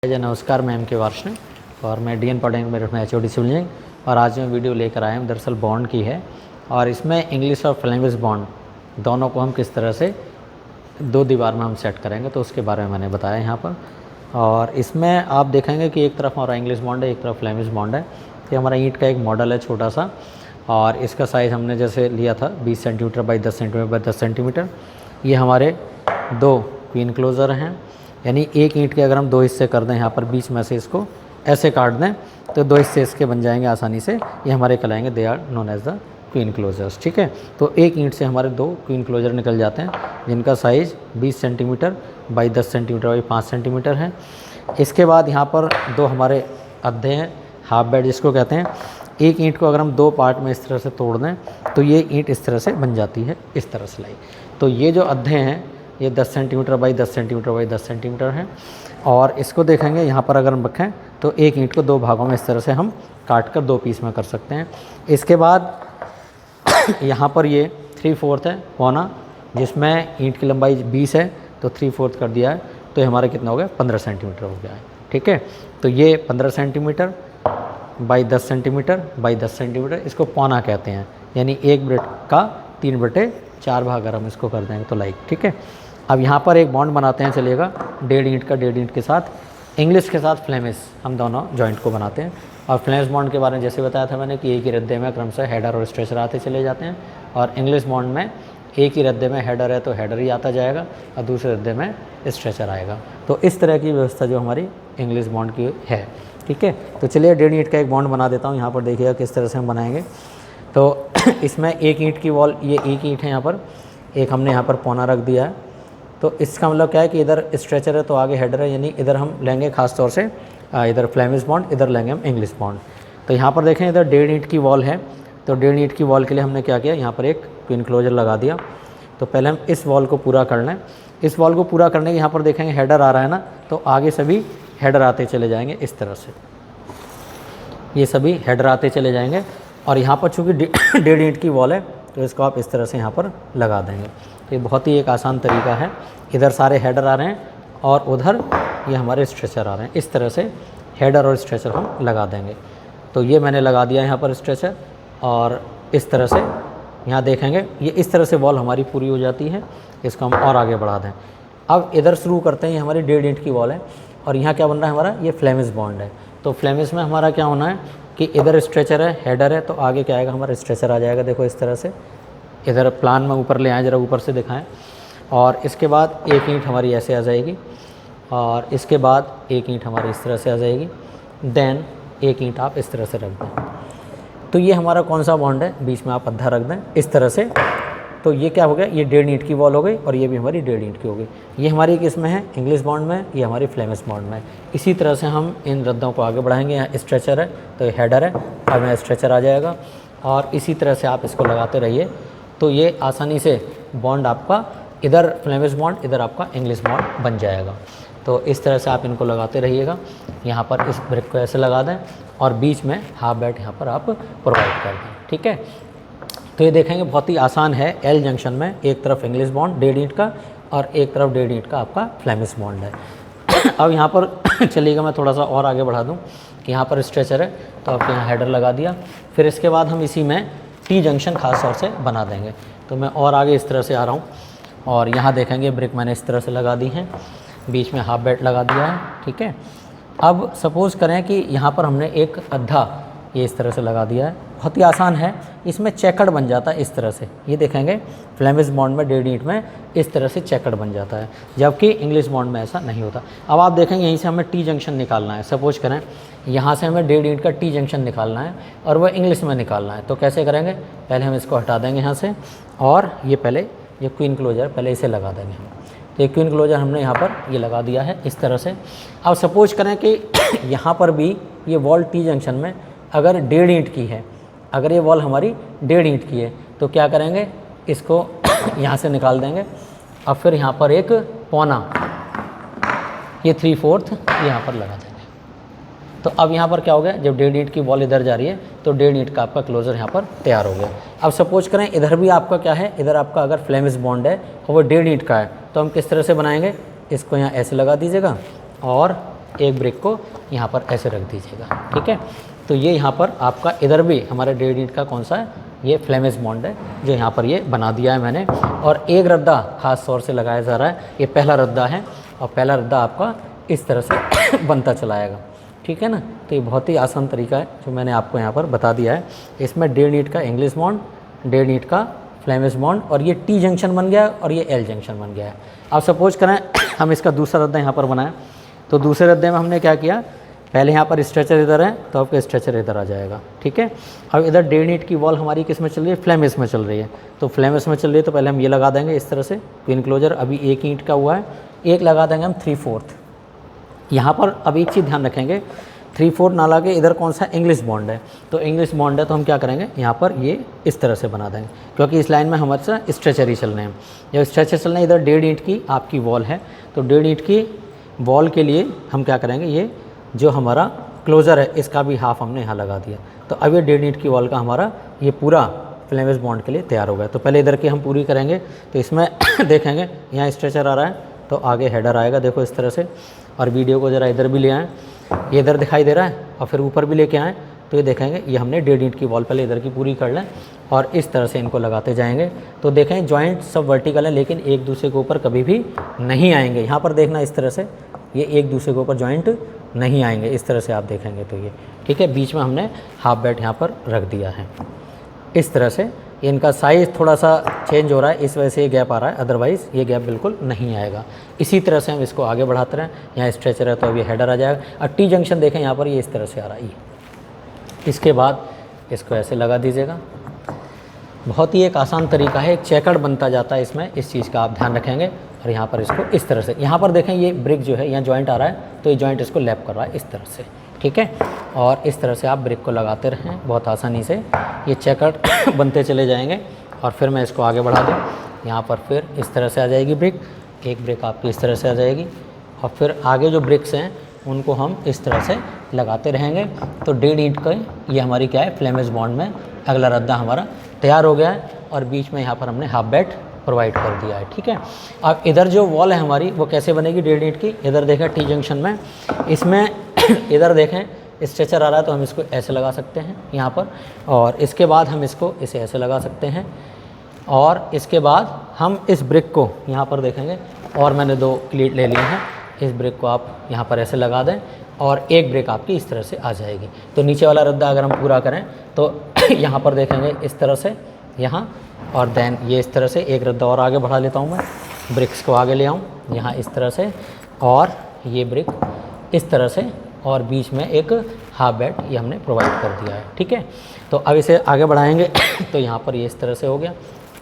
जय नमस्कार, मैं के वार्षण और मैं डीएन पॉलिटेक्निक मेरठ में HOD सिविल इंजीनियरिंग। और आज मैं वीडियो लेकर आया हूँ दरअसल बॉन्ड की है, और इसमें इंग्लिश और फ्लेमिश बॉन्ड दोनों को हम किस तरह से दो दीवार में हम सेट करेंगे तो उसके बारे में मैंने बताया यहाँ पर। और इसमें आप देखेंगे कि एक तरफ हमारा इंग्लिश बॉन्ड है, एक तरफ फ्लेमिश बॉन्ड है। ये हमारा ईंट का एक मॉडल है छोटा सा, और इसका साइज़ हमने जैसे लिया था 20 centimetre by 10 centimetre by 10 centimetre. ये हमारे दो क्वीन क्लोज़र हैं, यानी एक ईंट के अगर हम दो हिस्से कर दें, यहाँ पर बीच में से इसको ऐसे काट दें तो दो हिस्से इसके बन जाएंगे आसानी से। ये हमारे कहलाएंगे they are known as the queen closers. ठीक है, तो एक ईंट से हमारे दो क्वीन क्लोजर निकल जाते हैं जिनका size 20 centimetre by 10 centimetre by 5 centimetre है। इसके बाद यहाँ पर दो हमारे अद्धे हैं, हाफ बेड जिसको कहते हैं। एक ईंट को अगर हम दो पार्ट में इस तरह से तोड़ दें तो ये ईंट इस तरह से बन जाती है, इस तरह से लाई। तो ये जो अद्धे हैं ये 10 centimetre by 10 centimetre by 10 centimetre है। और इसको देखेंगे यहाँ पर अगर हम रखें तो एक ईंट को दो भागों में इस तरह से हम काट कर दो पीस में कर सकते हैं। इसके बाद यहाँ पर ये 3/4 है पौना, जिसमें ईंट की लंबाई 20 है तो 3/4 कर दिया है, तो ये हमारे कितना हो गया 15 सेंटीमीटर हो गया है। ठीक है, तो ये 15 centimetre by 10 centimetre by 10 centimetre, इसको पौना कहते हैं, यानी एक ब्रेड का 3/4 भाग अगर हम इसको कर देंगे तो लाइक। ठीक है, अब यहाँ पर एक बॉन्ड बनाते हैं, चलिएगा 1.5 ईंट का 1.5 ईंट के साथ, इंग्लिश के साथ फ्लेमिश, हम दोनों जॉइंट को बनाते हैं। और फ्लेमिश बॉन्ड के बारे में जैसे बताया था मैंने कि एक ही रद्दे में क्रमशः हेडर और स्ट्रेचर आते चले जाते हैं, और इंग्लिश बॉन्ड में एक ही रद्दे में हेडर है तो हेडर ही आता जाएगा और दूसरे रद्दे में स्ट्रेचर आएगा। तो इस तरह की व्यवस्था जो हमारी इंग्लिश बॉन्ड की है। ठीक है, तो चलिए 1.5 ईंट का एक बॉन्ड बना देता हूँ। यहाँ पर देखिएगा किस तरह से हम बनाएंगे। तो इसमें एक ईंट की वॉल, ये एक ईंट है, यहाँ पर एक हमने यहाँ पर पौना रख दिया है। तो इसका मतलब क्या है कि इधर स्ट्रेचर है तो आगे हेडर है, यानी इधर हम लेंगे खास तौर से इधर फ्लेमिश बॉन्ड, इधर लेंगे हम इंग्लिश बॉन्ड। तो यहाँ पर देखें इधर 1.5 ईंट की वॉल है, तो 1.5 ईंट की वॉल के लिए हमने क्या किया, यहाँ पर एक क्वीन क्लोजर लगा दिया। तो पहले हम इस वॉल को पूरा कर लें। इस वॉल को पूरा करने के यहाँ पर देखेंगे हेडर आ रहा है ना, तो आगे सभी हेडर आते चले जाएंगे इस तरह से, ये सभी हेडर आते चले जाएंगे। और यहाँ पर चूँकि 1.5 ईंट की वॉल है तो इसको आप इस तरह से यहाँ पर लगा देंगे। तो ये बहुत ही एक आसान तरीका है। इधर सारे हेडर आ रहे हैं और उधर ये हमारे स्ट्रेचर आ रहे हैं, इस तरह से हेडर और स्ट्रेचर हम लगा देंगे। तो ये मैंने लगा दिया यहाँ पर स्ट्रेचर, और इस तरह से यहाँ देखेंगे ये इस तरह से वॉल हमारी पूरी हो जाती है। इसको हम और आगे बढ़ा दें। अब इधर शुरू करते हैं, ये हमारी 1.5 ईंट की वॉल है, और यहाँ क्या बन रहा है हमारा, ये फ्लेमिश बॉन्ड है। तो फ्लेमिश में हमारा क्या होना है कि इधर स्ट्रेचर है, हेडर है, तो आगे क्या आएगा हमारा स्ट्रेचर आ जाएगा। देखो इस तरह से, इधर प्लान में ऊपर ले आए, ज़रा ऊपर से दिखाएं। और इसके बाद एक ईंट हमारी ऐसे आ जाएगी, और इसके बाद एक ईंट हमारी इस तरह से आ जाएगी, देन एक ईंट आप इस तरह से रख दें। तो ये हमारा कौन सा बॉन्ड है, बीच में आप अद्धा रख दें इस तरह से। तो ये क्या हो गया, ये 1.5 ईंट की वॉल हो गई, और ये भी हमारी 1.5 ईंट की हो गई। ये हमारी किस में है, इंग्लिश बॉन्ड में, ये हमारी फ्लेमिश बॉन्ड में है। इसी तरह से हम इन रद्दों को आगे बढ़ाएंगे। यहाँ स्ट्रेचर है तो ये हेडर है, अब यहाँ स्ट्रेचर आ जाएगा, और इसी तरह से आप इसको लगाते रहिए। तो ये आसानी से बॉन्ड आपका इधर फ्लेमिश बॉन्ड, इधर आपका इंग्लिश बॉन्ड बन जाएगा। तो इस तरह से आप इनको लगाते रहिएगा। यहाँ पर इस ब्रिक को ऐसे लगा दें, और बीच में हाफ बेड यहाँ पर आप प्रोवाइड कर दें। ठीक है, तो ये देखेंगे बहुत ही आसान है। एल जंक्शन में एक तरफ इंग्लिश बॉन्ड 1.5 ईंट का, और एक तरफ 1.5 ईंट का आपका फ्लेमिश बॉन्ड है। अब यहाँ पर चलिएगा मैं थोड़ा सा और आगे बढ़ा दूँ कि यहाँ पर स्ट्रेचर है तो आपके यहाँ हेडर लगा दिया। फिर इसके बाद हम इसी में टी जंक्शन खास तौर से बना देंगे। तो मैं और आगे इस तरह से आ रहा हूँ, और यहाँ देखेंगे ब्रिक मैंने इस तरह से लगा दी है, बीच में हाफ बेड लगा दिया है। ठीक है, अब सपोज़ करें कि यहाँ पर हमने एक अद्धा ये इस तरह से लगा दिया है। बहुत ही आसान है, इसमें चेकड़ बन जाता है इस तरह से। ये देखेंगे फ्लेमिश बॉन्ड में 1.5 ईंट में इस तरह से चेकड़ बन जाता है, जबकि इंग्लिश बॉन्ड में ऐसा नहीं होता। अब आप देखेंगे यहीं से हमें टी जंक्शन निकालना है। सपोज करें यहाँ से हमें 1.5 ईंट का टी जंक्शन निकालना है, और वह इंग्लिश में निकालना है। तो कैसे करेंगे, पहले हम इसको हटा देंगे यहाँ से, और ये पहले ये क्वीन क्लोजर पहले इसे लगा देंगे हम। तो ये क्वीन क्लोजर हमने यहाँ पर ये लगा दिया है इस तरह से। अब सपोज करें कि यहाँ पर भी ये वॉल टी जंक्शन में अगर 1.5 ईंट की है, अगर ये वॉल हमारी 1.5 ईंट की है, तो क्या करेंगे, इसको यहाँ से निकाल देंगे। अब फिर यहाँ पर एक पौना, ये 3/4 यहाँ पर लगा देंगे। तो अब यहाँ पर क्या हो गया, जब 1.5 ईंट की वॉल इधर जा रही है तो 1.5 ईंट का आपका क्लोजर यहाँ पर तैयार हो गया। अब सपोज करें इधर भी आपका क्या है, इधर आपका अगर फ्लेमिश बॉन्ड है और वो 1.5 ईंट का है, तो हम किस तरह से बनाएंगे, इसको यहाँ ऐसे लगा दीजिएगा, और एक ब्रिक को यहाँ पर ऐसे रख दीजिएगा, ठीक है। तो ये यहाँ पर आपका इधर भी हमारे 1.5 ईंट का कौन सा है, ये फ्लेमिश बॉन्ड है जो यहाँ पर ये बना दिया है मैंने। और एक रद्दा ख़ास तौर से लगाया जा रहा है, ये पहला रद्दा है और पहला रद्दा आपका इस तरह से बनता चला आएगा, ठीक है ना। तो ये बहुत ही आसान तरीका है जो मैंने आपको यहाँ पर बता दिया है। इसमें 1.5 ईंट का इंग्लिश बॉन्ड, 1.5 ईंट का फ्लेमिश बॉन्ड और ये टी जंक्शन बन गया और ये एल जंक्शन बन गया है। अब सपोज करें हम इसका दूसरा रद्दा यहाँ पर बनाएं, तो दूसरे रद्दे में हमने क्या किया, पहले यहाँ पर स्ट्रेचर इधर है तो आपका स्ट्रेचर इधर आ जाएगा, ठीक है। अब इधर 1.5 ईंट की वॉल हमारी किस में चल रही है, फ्लेमिश में चल रही है। तो फ्लेमिश में चल रही है तो पहले हम ये लगा देंगे इस तरह से पिन क्लोजर। अभी 1 ईंट का हुआ है, एक लगा देंगे हम 3/4। यहाँ पर अब एक चीज़ ध्यान रखेंगे, 3/4 ना लगा के इधर कौन सा इंग्लिश बॉन्ड है, तो इंग्लिश बॉन्ड है तो हम क्या करेंगे यहाँ पर ये इस तरह से बना देंगे, क्योंकि इस लाइन में हमारे साथ स्ट्रेचर ही चल रहे हैं। जब स्ट्रेचर चल रहे हैं, इधर 1.5 ईंट की आपकी वॉल है, तो 1.5 ईंट की वॉल के लिए हम क्या करेंगे, ये जो हमारा क्लोज़र है इसका भी हाफ हमने यहाँ लगा दिया। तो अब ये 1.5 ईंट की वॉल का हमारा ये पूरा फ्लेमिश बॉन्ड के लिए तैयार हो गया। तो पहले इधर की हम पूरी करेंगे, तो इसमें देखेंगे यहाँ स्ट्रेचर आ रहा है तो आगे हेडर आएगा, देखो इस तरह से। और वीडियो को ज़रा इधर भी ले आएँ, ये इधर दिखाई दे रहा है और फिर ऊपर भी लेके आएँ, तो ये देखेंगे ये हमने 1.5 ईंट की वॉल पहले इधर की पूरी कर लें और इस तरह से इनको लगाते जाएंगे। तो देखें जॉइंट सब वर्टिकल है लेकिन एक दूसरे के ऊपर कभी भी नहीं आएंगे। यहाँ पर देखना इस तरह से, ये एक दूसरे के ऊपर जॉइंट नहीं आएंगे, इस तरह से आप देखेंगे तो ये ठीक है। बीच में हमने हाफ बेट यहाँ पर रख दिया है इस तरह से। इनका साइज़ थोड़ा सा चेंज हो रहा है, इस वजह से ये गैप आ रहा है, अदरवाइज़ ये गैप बिल्कुल नहीं आएगा। इसी तरह से हम इसको आगे बढ़ाते रहें। यहाँ स्ट्रेचर है तो अभी हेडर आ जाएगा। और टी जंक्शन देखें यहाँ पर ये इस तरह से आ रहा है। इसके बाद इसको ऐसे लगा दीजिएगा। बहुत ही एक आसान तरीका है, एक चेकर्ड बनता जाता है इसमें, इस चीज़ का आप ध्यान रखेंगे। और यहाँ पर इसको इस तरह से, यहाँ पर देखें ये ब्रिक जो है यहाँ जॉइंट आ रहा है तो ये जॉइंट इसको लैप कर रहा है इस तरह से, ठीक है। और इस तरह से आप ब्रिक को लगाते रहें, बहुत आसानी से ये चेकर्ड बनते चले जाएंगे। और फिर मैं इसको आगे बढ़ा दूँ, यहाँ पर फिर इस तरह से आ जाएगी ब्रिक, एक ब्रिक आपकी इस तरह से आ जाएगी। और फिर आगे जो ब्रिक्स हैं उनको हम इस तरह से लगाते रहेंगे। तो 1.5 ईंट का ये हमारी क्या है, फ्लेमिश बॉन्ड में अगला रद्दा हमारा तैयार हो गया है। और बीच में यहाँ पर हमने हाफ बेट प्रोवाइड कर दिया है, ठीक है। अब इधर जो वॉल है हमारी वो कैसे बनेगी 1.5 ईंट की, इधर देखें टी जंक्शन में, इसमें इधर देखें स्ट्रेचर आ रहा है तो हम इसको ऐसे लगा सकते हैं यहाँ पर। और इसके बाद हम इसको इसे ऐसे लगा सकते हैं। और इसके बाद हम इस ब्रिक को यहाँ पर देखेंगे, और मैंने 2 क्लीट ले लिए हैं, इस ब्रिक को आप यहाँ पर ऐसे लगा दें और एक ब्रिक आपकी इस तरह से आ जाएगी। तो नीचे वाला रद्दा अगर हम पूरा करें तो यहाँ पर देखेंगे इस तरह से यहाँ, और देन ये इस तरह से एक रद्दा और आगे बढ़ा लेता हूँ मैं, ब्रिक्स को आगे ले आऊँ यहाँ इस तरह से, और ये ब्रिक इस तरह से, और बीच में एक हाफ बेट ये हमने प्रोवाइड कर दिया है, ठीक है। तो अब इसे आगे बढ़ाएंगे तो यहाँ पर ये इस तरह से हो गया,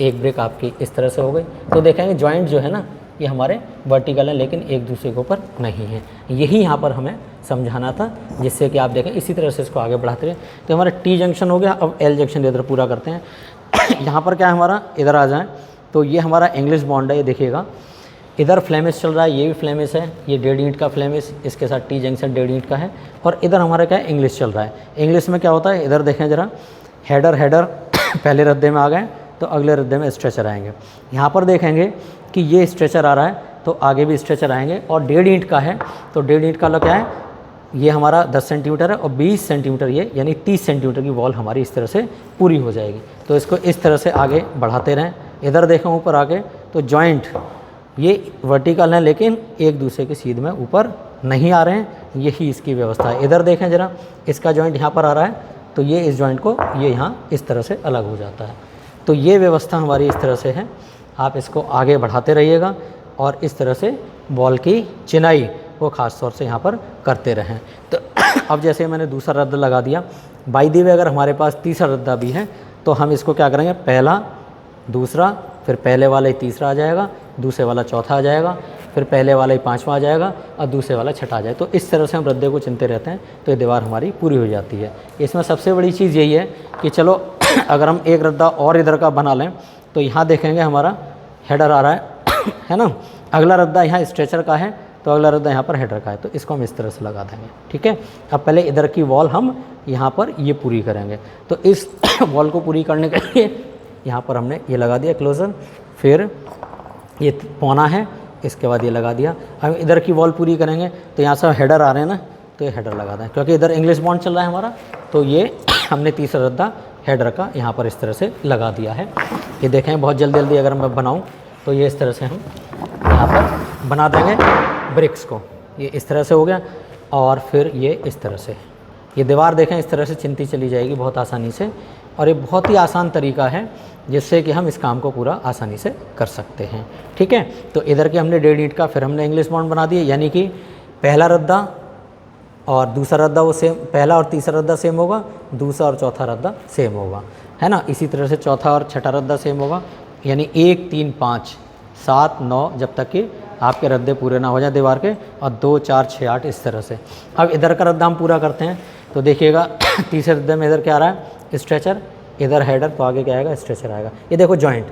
एक ब्रिक आपकी इस तरह से हो गई। तो देखेंगे जॉइंट जो है ना ये हमारे वर्टिकल हैं लेकिन एक दूसरे के ऊपर नहीं है। यही यहाँ पर हमें समझाना था, जिससे कि आप देखें इसी तरह से इसको आगे बढ़ाते रहे। तो हमारा टी जंक्शन हो गया। अब एल जंक्शन इधर पूरा करते हैं। यहाँ पर क्या है हमारा, इधर आ जाएँ तो ये हमारा इंग्लिश बॉन्ड है, ये देखिएगा इधर फ्लेमिश चल रहा है, ये भी फ्लेमिश है, ये 1.5 ईंट का फ्लेमिश, इसके साथ टी जंक्शन 1.5 ईंट का है। और इधर हमारा क्या है, इंग्लिश चल रहा है। इंग्लिश में क्या होता है, इधर देखें ज़रा, हेडर पहले रद्दे में आ गए तो अगले रद्दे में स्ट्रेचर आएंगे। यहाँ पर देखेंगे कि ये स्ट्रेचर आ रहा है तो आगे भी स्ट्रेचर आएंगे। और 1.5 ईंट का है तो 1.5 ईंट का क्या है, ये हमारा 10 सेंटीमीटर है और 20 सेंटीमीटर ये, यानी 30 सेंटीमीटर की वॉल हमारी इस तरह से पूरी हो जाएगी। तो इसको इस तरह से आगे बढ़ाते रहें। इधर देखें ऊपर आगे तो जॉइंट ये वर्टिकल है लेकिन एक दूसरे के सीध में ऊपर नहीं आ रहे हैं, यही इसकी व्यवस्था है। इधर देखें ज़रा, इसका जॉइंट यहाँ पर आ रहा है तो ये इस जॉइंट को ये यहाँ इस तरह से अलग हो जाता है। तो ये व्यवस्था हमारी इस तरह से है। आप इसको आगे बढ़ाते रहिएगा और इस तरह से बॉल की चिनाई वो ख़ास तौर से यहाँ पर करते रहें। तो अब जैसे मैंने दूसरा रद्दा लगा दिया, बाय द वे अगर हमारे पास तीसरा रद्दा भी है तो हम इसको क्या करेंगे, पहला दूसरा, फिर पहले वाला ही तीसरा आ जाएगा, दूसरे वाला चौथा आ जाएगा, फिर पहले वाला ही पांचवा आ जाएगा और दूसरे वाला छठा आ जाएगा। तो इस तरह से हम रद्दे को चुनते रहते हैं तो ये दीवार हमारी पूरी हो जाती है। इसमें सबसे बड़ी चीज़ यही है कि चलो अगर हम एक रद्दा और इधर का बना लें तो यहाँ देखेंगे हमारा हेडर आ रहा है ना, अगला रद्दा यहाँ स्ट्रेचर का है तो अगला रद्दा यहाँ पर हेडर का है, तो इसको हम इस तरह से लगा देंगे, ठीक है। अब पहले इधर की वॉल हम यहाँ पर ये पूरी करेंगे। तो इस वॉल को पूरी करने के लिए यहाँ पर हमने ये लगा दिया क्लोजर, फिर ये पौना है इसके बाद ये लगा दिया। हम इधर की वॉल पूरी करेंगे तो यहाँ से हेडर आ रहे हैं ना, तो ये हेडर लगा दें, क्योंकि इधर इंग्लिश बॉन्ड चल रहा है हमारा, तो ये हमने तीसरा रद्दा हेडर का यहाँ पर इस तरह से लगा दिया है। ये देखें बहुत जल्दी जल्दी अगर मैं बनाऊँ तो ये इस तरह से हम यहाँ पर बना देंगे ब्रिक्स को। ये इस तरह से हो गया, और फिर ये इस तरह से, ये दीवार देखें इस तरह से चिनती चली जाएगी बहुत आसानी से, और ये बहुत ही आसान तरीका है जिससे कि हम इस काम को पूरा आसानी से कर सकते हैं। ठीक है, तो इधर के हमने 1.5 ईंट का फिर हमने इंग्लिश बॉन्ड बना दिए, यानी कि पहला रद्दा और दूसरा रद्दा वो सेम, पहला और तीसरा रद्दा सेम होगा, दूसरा और चौथा रद्दा सेम होगा, है ना। इसी तरह से चौथा और छठा रद्दा सेम होगा, यानी 1 3 5 7 9 जब तक कि आपके रद्दे पूरे ना हो जाए दीवार के, और 2 4 6 8 इस तरह से। अब इधर का रद्दा हम पूरा करते हैं, तो देखिएगा तीसरे रद्दे में इधर क्या आ रहा है, स्ट्रेचर, इधर हेडर, तो आगे क्या आएगा, स्ट्रेचर आएगा। ये देखो जॉइंट,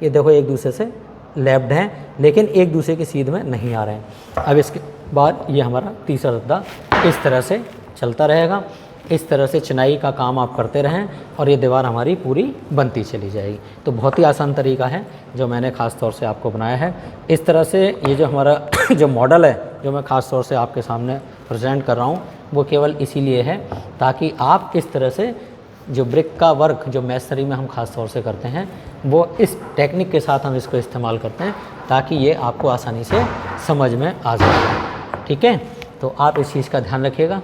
ये देखो एक दूसरे से लैप्ड हैं, लेकिन एक दूसरे की सीध में नहीं आ रहे हैं। अब इसके बाद ये हमारा तीसरा रद्दा इस तरह से चलता रहेगा। इस तरह से चिनाई का काम आप करते रहें और ये दीवार हमारी पूरी बनती चली जाएगी। तो बहुत ही आसान तरीका है जो मैंने ख़ास तौर से आपको बनाया है। इस तरह से ये जो हमारा जो मॉडल है जो मैं ख़ास तौर से आपके सामने प्रेजेंट कर रहा हूँ, वो केवल इसीलिए है ताकि आप इस तरह से जो ब्रिक का वर्क जो मैसनरी में हम ख़ास तौर से करते हैं, वो इस टेक्निक के साथ हम इसको इस्तेमाल करते हैं ताकि ये आपको आसानी से समझ में आ जाए। ठीक है, तो आप इस चीज़ का ध्यान रखिएगा।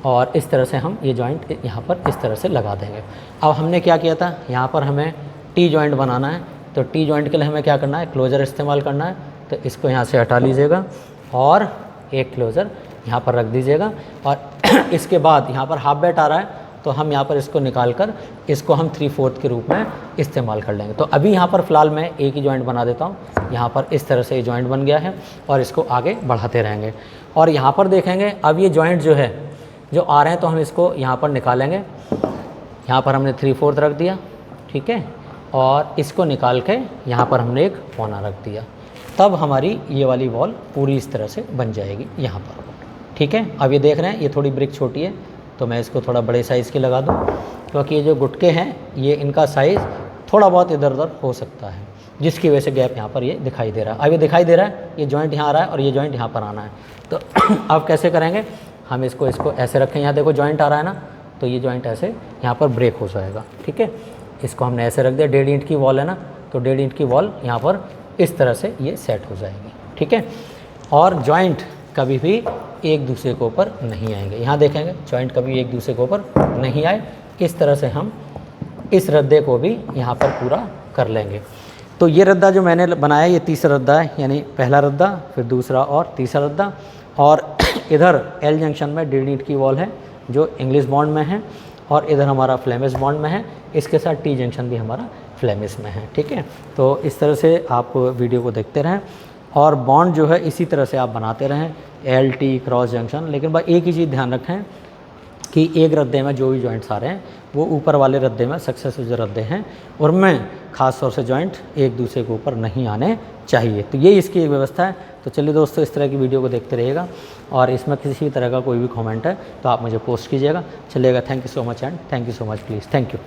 और इस तरह से हम ये जॉइंट यहाँ पर इस तरह से लगा देंगे। अब हमने क्या किया था, यहाँ पर हमें टी जॉइंट बनाना है, तो टी जॉइंट के लिए हमें क्या करना है, क्लोज़र इस्तेमाल करना है। तो इसको यहाँ से हटा लीजिएगा और एक क्लोज़र यहाँ पर रख दीजिएगा, और इसके बाद यहाँ पर हाफ बेट आ रहा है, तो हम यहाँ पर इसको निकाल कर इसको हम 3/4 के रूप में इस्तेमाल कर लेंगे। तो अभी यहाँ पर फ़िलहाल मैं एक ही जॉइंट बना देता हूँ। यहाँ पर इस तरह से ये जॉइंट बन गया है और इसको आगे बढ़ाते रहेंगे। और यहाँ पर देखेंगे अब ये जॉइंट जो है जो आ रहे हैं, तो हम इसको यहाँ पर निकालेंगे। यहाँ पर हमने 3/4 रख दिया, ठीक है, और इसको निकाल के यहाँ पर हमने एक पौना रख दिया। तब हमारी ये वाली वॉल पूरी इस तरह से बन जाएगी यहाँ पर। ठीक है, अब ये देख रहे हैं ये थोड़ी ब्रिक छोटी है, तो मैं इसको थोड़ा बड़े साइज़ की लगा दूँ, क्योंकि ये जो गुटके हैं ये इनका साइज़ थोड़ा बहुत इधर उधर हो सकता है, जिसकी वजह से गैप यहाँ पर ये दिखाई दे रहा है। अब ये दिखाई दे रहा है, ये जॉइंट यहाँ आ रहा है और ये जॉइंट यहाँ पर आना है। तो अब कैसे करेंगे, हम इसको ऐसे रखें, यहाँ देखो जॉइंट आ रहा है ना, तो ये जॉइंट ऐसे यहाँ पर ब्रेक हो जाएगा। ठीक है, इसको हमने ऐसे रख दिया। 1.5 ईंट की वॉल है ना, तो 1.5 ईंट की वॉल यहाँ पर इस तरह से ये सेट हो जाएगी। ठीक है, और जॉइंट कभी भी एक दूसरे के ऊपर नहीं आएंगे। यहाँ देखेंगे जॉइंट कभी एक दूसरे के ऊपर नहीं आए। इस तरह से हम इस रद्दे को भी यहाँ पर पूरा कर लेंगे। तो ये रद्दा जो मैंने बनाया ये तीसरा रद्दा है, यानी पहला रद्दा, फिर दूसरा और तीसरा रद्दा। और इधर एल जंक्शन में 1.5 ईंट की वॉल है जो इंग्लिश बॉन्ड में है, और इधर हमारा फ्लेमिश बॉन्ड में है। इसके साथ टी जंक्शन भी हमारा फ्लेमिश में है। ठीक है, तो इस तरह से आप वीडियो को देखते रहें और बॉन्ड जो है इसी तरह से आप बनाते रहें, एल टी क्रॉस जंक्शन। लेकिन भाई एक ही चीज़ ध्यान रखें कि एक रद्दे में जो भी जॉइंट्स आ रहे हैं वो ऊपर वाले रद्दे में सक्सेसफुल जो रद्दे हैं उनमें ख़ास तौर से जॉइंट एक दूसरे के ऊपर नहीं आने चाहिए। तो ये इसकी एक व्यवस्था है। तो चलिए दोस्तों, इस तरह की वीडियो को देखते रहिएगा, और इसमें किसी भी तरह का कोई भी कमेंट है तो आप मुझे पोस्ट कीजिएगा। चलिएगा, thank you so much and thank you so much, please, thank you.